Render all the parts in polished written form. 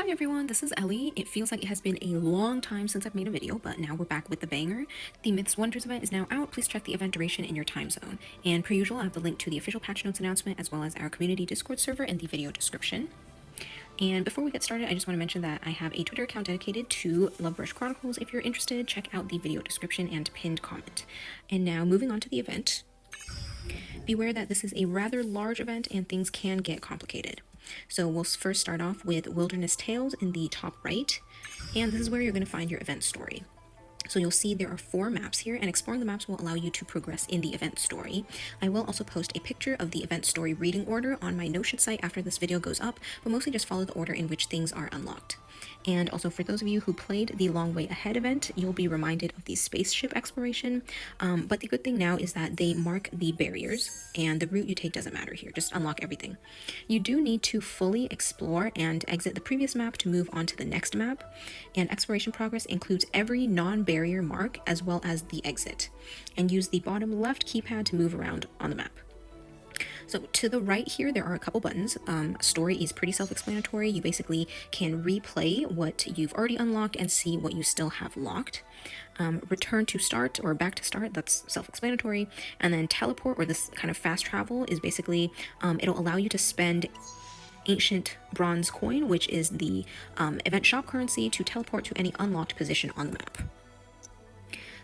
Hi everyone, this is Ellie. It feels like it has been a long time since I've made a video, but now we're back with the banger. The Myths Wonders event is now out. Please check the event duration in your time zone. And per usual, I have the link to the official patch notes announcement as well as our community Discord server in the video description. And before we get started, I just want to mention that I have a Twitter account dedicated to Lovebrush Chronicles. If you're interested, check out the video description and pinned comment. And now moving on to the event. Beware that this is a rather large event and things can get complicated. So we'll first start off with Wilderness Tales in the top right, and this is where you're going to find your event story. So you'll see there are 4 maps here, and exploring the maps will allow you to progress in the event story. I will also post a picture of the event story reading order on my Notion site after this video goes up, but mostly just follow the order in which things are unlocked. And also for those of you who played the Long Way Ahead event, you'll be reminded of the spaceship exploration, but the good thing now is that they mark the barriers, and the route you take doesn't matter here, just unlock everything. You do need to fully explore and exit the previous map to move on to the next map, and exploration progress includes every non-barrier mark as well as the exit, and use the bottom left keypad to move around on the map. So to the right here, there are a couple buttons. Story is pretty self-explanatory. You basically can replay what you've already unlocked and see what you still have locked. Return to start or back to start, that's self-explanatory. And then teleport, or this kind of fast travel, is basically, it'll allow you to spend ancient bronze coin, which is the event shop currency, to teleport to any unlocked position on the map.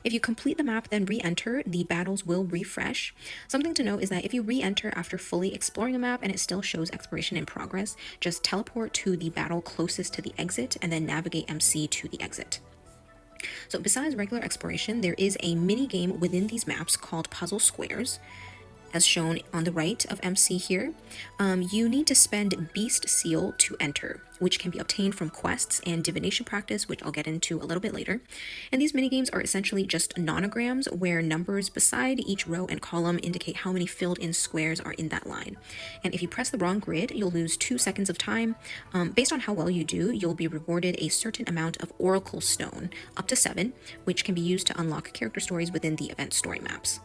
If you complete the map, then re-enter, the battles will refresh. Something to note is that if you re-enter after fully exploring the map and it still shows exploration in progress, just teleport to the battle closest to the exit and then navigate MC to the exit. So besides regular exploration, there is a mini game within these maps called Puzzle Squares, as shown on the right of MC here. You need to spend Beast Seal to enter, which can be obtained from quests and divination practice, which I'll get into a little bit later. And these minigames are essentially just nonograms where numbers beside each row and column indicate how many filled in squares are in that line. And if you press the wrong grid, you'll lose 2 seconds of time. Based on how well you do, you'll be rewarded a certain amount of Oracle Stone, up to 7, which can be used to unlock character stories within the event story maps.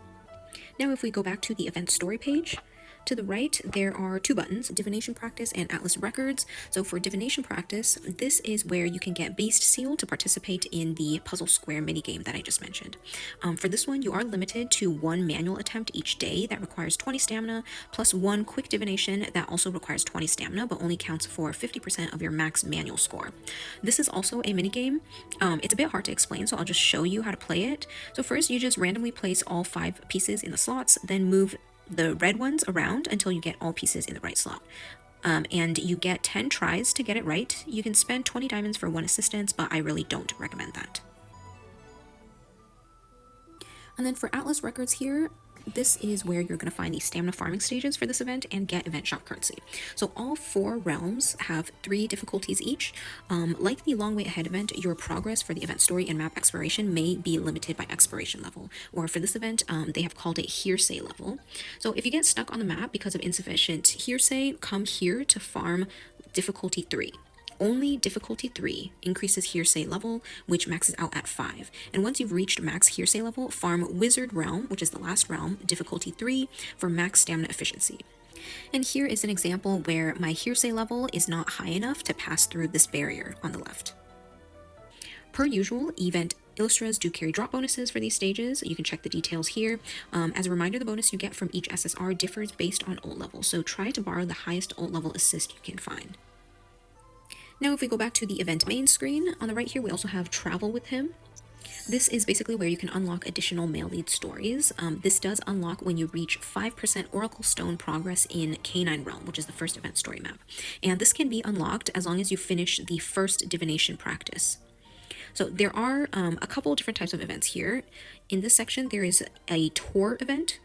Now if we go back to the event story page, to the right there are 2 buttons, Divination Practice and Atlas Records. So for Divination Practice, this is where you can get Beast Seal to participate in the Puzzle Square minigame that I just mentioned. For this one, you are limited to 1 manual attempt each day that requires 20 stamina, plus 1 quick divination that also requires 20 stamina, but only counts for 50% of your max manual score. This is also a minigame. It's a bit hard to explain, so I'll just show you how to play it. So first, you just randomly place all 5 pieces in the slots, then move the red ones around until you get all pieces in the right slot. And you get 10 tries to get it right. You can spend 20 diamonds for 1 assistance, but I really don't recommend that. And then for Atlas Records here, this is where you're going to find the stamina farming stages for this event and get event shop currency. So all 4 realms have 3 difficulties each. Like the Long Way Ahead event, your progress for the event story and map exploration may be limited by exploration level, or for this event, they have called it hearsay level. So if you get stuck on the map because of insufficient hearsay, come here to farm difficulty 3. Only difficulty 3 increases hearsay level, which maxes out at 5. And once you've reached max hearsay level, farm Wizard Realm, which is the last realm, difficulty 3, for max stamina efficiency. And here is an example where my hearsay level is not high enough to pass through this barrier on the left. Per usual, event Illustras do carry drop bonuses for these stages. You can check the details here. As a reminder, the bonus you get from each SSR differs based on ult level, so try to borrow the highest ult level assist you can find. Now if we go back to the event main screen, on the right here we also have Travel with Him. This is basically where you can unlock additional male lead stories. This does unlock when you reach 5% Oracle Stone progress in Canine Realm, which is the first event story map. And this can be unlocked as long as you finish the first divination practice. So there are a couple different types of events here. In this section there is a tour event,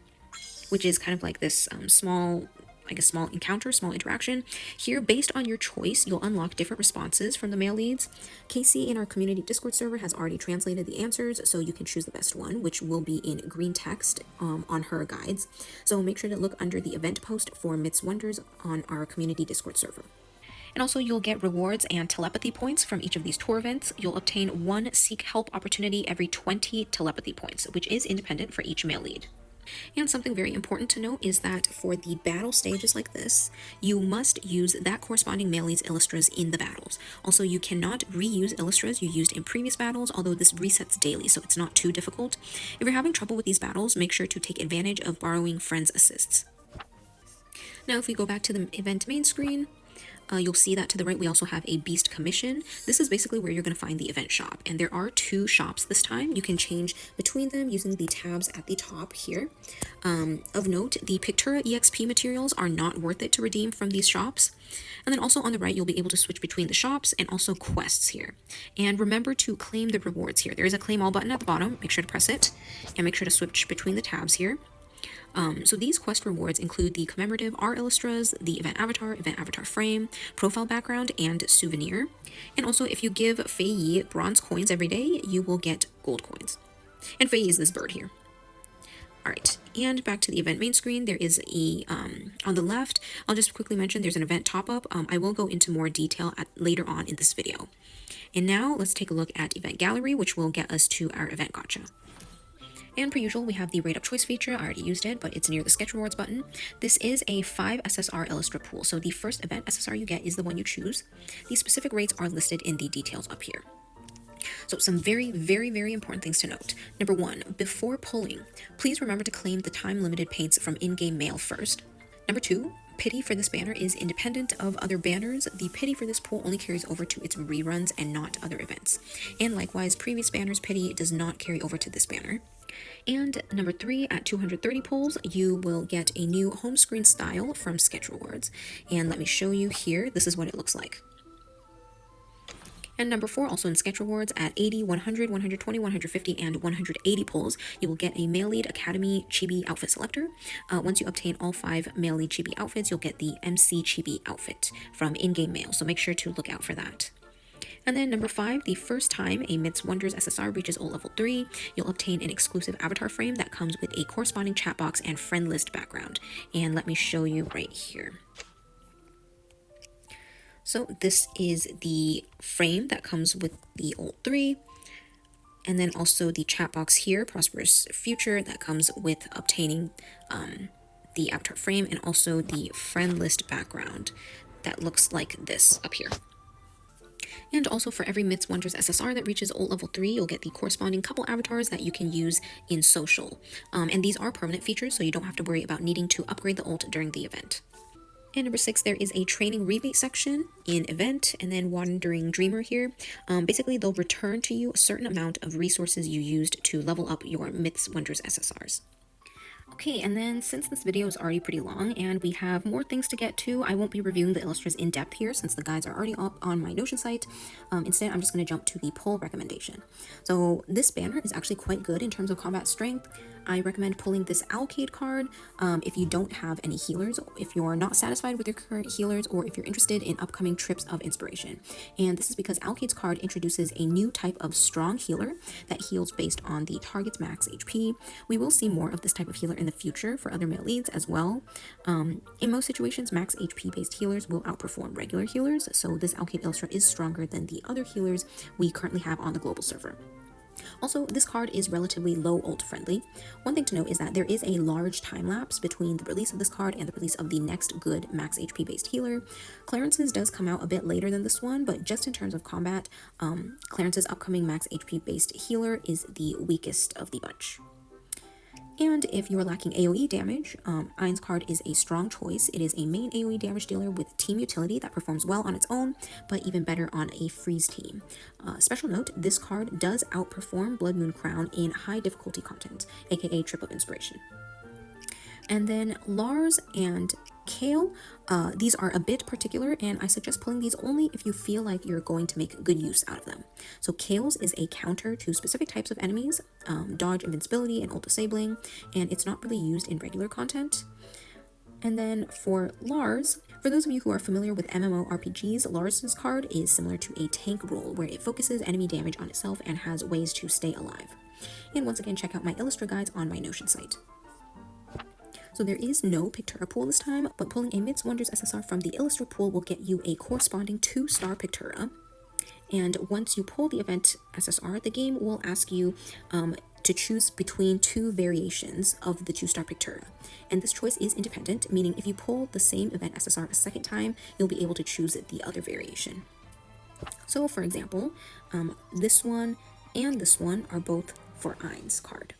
which is kind of like this small encounter, small interaction. Here, based on your choice, you'll unlock different responses from the male leads. Casey in our community Discord server has already translated the answers, so you can choose the best one, which will be in green text on her guides. So make sure to look under the event post for Myths Wonders on our community Discord server. And also you'll get rewards and telepathy points from each of these tour events. You'll obtain 1 seek help opportunity every 20 telepathy points, which is independent for each male lead. And something very important to note is that for the battle stages like this, you must use that corresponding male lead's illustras in the battles. Also, you cannot reuse illustras you used in previous battles, although this resets daily, so it's not too difficult. If you're having trouble with these battles, make sure to take advantage of borrowing friends' assists. Now, if we go back to the event main screen, you'll see that to the right we also have a beast commission. This is basically where you're going to find the event shop, and there are 2 shops this time. You can change between them using the tabs at the top here. Of note, the Pictura EXP materials are not worth it to redeem from these shops. And then also on the right you'll be able to switch between the shops and also quests here. And remember to claim the rewards here. There is a claim all button at the bottom. Make sure to press it and make sure to switch between the tabs here. So these quest rewards include the commemorative art illustras, the event avatar frame, profile background, and souvenir. And also if you give Fei Yi bronze coins every day, you will get gold coins. And Fei Yi is this bird here. Alright, and back to the event main screen, there is a, on the left, I'll just quickly mention there's an event top-up. I will go into more detail later on in this video. And now let's take a look at event gallery, which will get us to our event gacha. And per usual, we have the rate up choice feature. I already used it, but it's near the sketch rewards button. This is a 5 SSR Illustra pool, so the first event SSR you get is the one you choose. The specific rates are listed in the details up here. So some very, very, very important things to note. Number 1, before pulling, please remember to claim the time-limited paints from in-game mail first. Number 2, pity for this banner is independent of other banners. The pity for this pool only carries over to its reruns and not other events. And likewise, previous banners' pity does not carry over to this banner. And number 3, at 230 pulls, you will get a new home screen style from Sketch Rewards. And let me show you here, this is what it looks like. And number 4, also in Sketch Rewards, at 80, 100, 120, 150, and 180 pulls, you will get a Male Lead Academy Chibi outfit selector. Once you obtain all 5 Male Lead Chibi outfits, you'll get the MC Chibi outfit from in-game mail, so make sure to look out for that. And then number 5, the first time a Myths Wonders SSR reaches ult level 3, you'll obtain an exclusive avatar frame that comes with a corresponding chat box and friend list background. And let me show you right here. So this is the frame that comes with the ult 3. And then also the chat box here, Prosperous Future, that comes with obtaining the avatar frame, and also the friend list background that looks like this up here. And also for every Myths Wonders SSR that reaches ult level 3, you'll get the corresponding couple avatars that you can use in social. And these are permanent features, so you don't have to worry about needing to upgrade the ult during the event. And number 6, there is a training rebate section in event, and then Wandering Dreamer here. Basically, they'll return to you a certain amount of resources you used to level up your Myths Wonders SSRs. Okay, and then since this video is already pretty long and we have more things to get to, I won't be reviewing the illustras in depth here since the guides are already up on my Notion site. Instead, I'm just going to jump to the pull recommendation. So this banner is actually quite good in terms of combat strength. I recommend pulling this Alcade card if you don't have any healers, if you're not satisfied with your current healers, or if you're interested in upcoming trips of inspiration. And this is because Alcade's card introduces a new type of strong healer that heals based on the target's max HP. We will see more of this type of healer in the future for other male leads as well. In most situations, max HP based healers will outperform regular healers, so this Alcade Illustra is stronger than the other healers we currently have on the global server. Also, this card is relatively low ult friendly. One thing to note is that there is a large time lapse between the release of this card and the release of the next good max HP based healer. Clarence's does come out a bit later than this one, but just in terms of combat, Clarence's upcoming max HP based healer is the weakest of the bunch. And if you are lacking AoE damage, Ein's card is a strong choice. It is a main AoE damage dealer with team utility that performs well on its own, but even better on a freeze team. Special note, this card does outperform Blood Moon Crown in high difficulty content, aka Trip of Inspiration. And then Lars and Kale, these are a bit particular, and I suggest pulling these only if you feel like you're going to make good use out of them. So Kale's is a counter to specific types of enemies, dodge, invincibility, and ult disabling, and it's not really used in regular content. And then for Lars, for those of you who are familiar with MMORPGs, Lars's card is similar to a tank role, where it focuses enemy damage on itself and has ways to stay alive. And once again, check out my Illustra guides on my Notion site. So there is no Pictura pool this time, but pulling a Myths Wonders SSR from the Illustra pool will get you a corresponding 2-star Pictura. And once you pull the event SSR, the game will ask you to choose between two variations of the 2-star Pictura. And this choice is independent, meaning if you pull the same event SSR a second time, you'll be able to choose the other variation. So for example, this one and this one are both for Ein's card.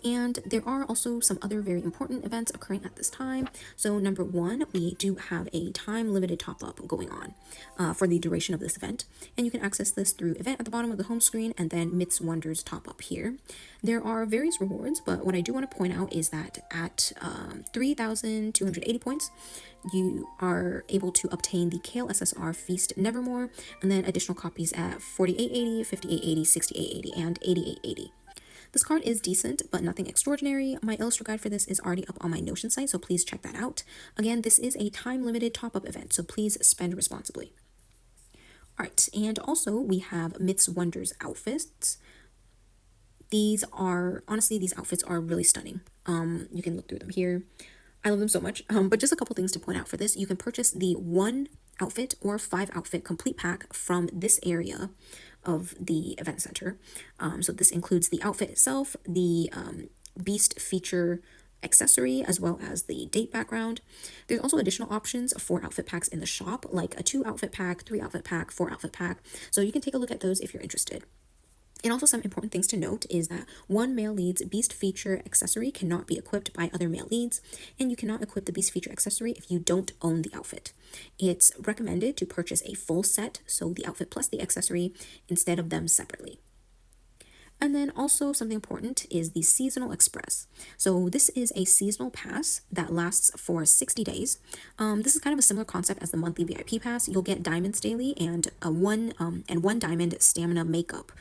And there are also some other very important events occurring at this time. So number one, we do have a time limited top up going on for the duration of this event. And you can access this through event at the bottom of the home screen and then Myths Wonders top up here. There are various rewards, but what I do want to point out is that at 3,280 points, you are able to obtain the Kale SSR Feast Nevermore, and then additional copies at 4880, 5880, 6880, and 8880. This card is decent, but nothing extraordinary. My Illustra guide for this is already up on my Notion site, so please check that out. Again, this is a time-limited top-up event, so please spend responsibly. Alright, and also we have Myths Wonders outfits. These outfits are really stunning. You can look through them here. I love them so much. But just a couple things to point out for this. You can purchase the 1 outfit or 5 outfit complete pack from this area of the event center. So this includes the outfit itself, the beast feature accessory, as well as the date background. There's also additional options for outfit packs in the shop, like a 2 outfit pack, 3 outfit pack, 4 outfit pack. So you can take a look at those if you're interested. And also some important things to note is that one male lead's beast feature accessory cannot be equipped by other male leads, and you cannot equip the beast feature accessory if you don't own the outfit. It's recommended to purchase a full set, so the outfit plus the accessory, instead of them separately. And then also something important is the Seasonal Express. So this is a seasonal pass that lasts for 60 days. This is kind of a similar concept as the monthly VIP pass. You'll get diamonds daily and one diamond stamina makeup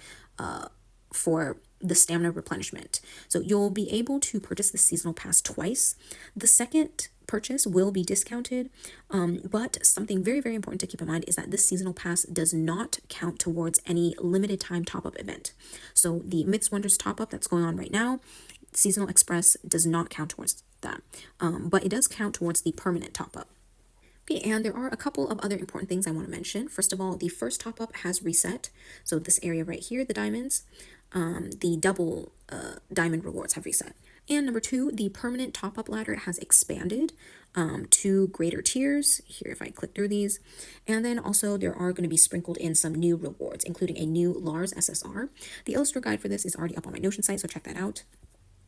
for the stamina replenishment. So you'll be able to purchase the seasonal pass twice. The second purchase will be discounted, but something very, very important to keep in mind is that this seasonal pass does not count towards any limited time top-up event. So the Myths Wonders top-up that's going on right now, Seasonal Express does not count towards that, but it does count towards the permanent top-up. Okay, and there are a couple of other important things I want to mention. First of all, the first top-up has reset. So this area right here, the diamonds, the double diamond rewards have reset. And number 2, the permanent top-up ladder has expanded to greater tiers. Here, if I click through these. And then also there are going to be sprinkled in some new rewards, including a new Lars SSR. The Illustra guide for this is already up on my Notion site, so check that out.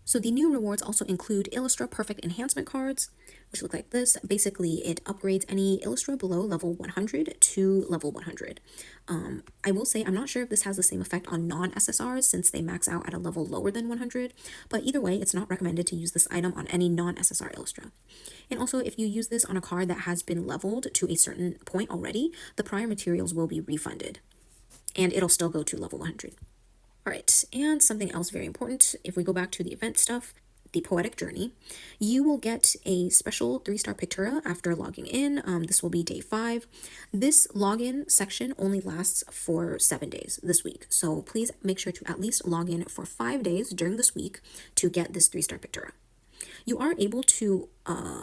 So the new rewards also include Illustra Perfect Enhancement cards, which look like this. Basically, it upgrades any Illustra below level 100 to level 100. I will say I'm not sure if this has the same effect on non-SSRs since they max out at a level lower than 100, but either way, it's not recommended to use this item on any non-SSR Illustra. And also, if you use this on a card that has been leveled to a certain point already, the prior materials will be refunded, and it'll still go to level 100. All right, and something else very important, if we go back to the event stuff, the Poetic Journey, you will get a special 3-star Pictura after logging in. This will be day 5. This login section only lasts for 7 days this week, so please make sure to at least log in for 5 days during this week to get this 3-star Pictura. You are able to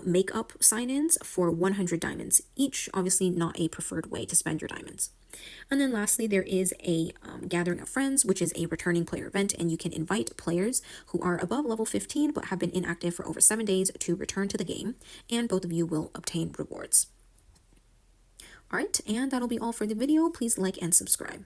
make up sign-ins for 100 diamonds each, obviously not a preferred way to spend your diamonds. And then lastly, there is a Gathering of Friends, which is a returning player event, and you can invite players who are above level 15 but have been inactive for over 7 days to return to the game, and both of you will obtain rewards. Alright, and that'll be all for the video. Please like and subscribe.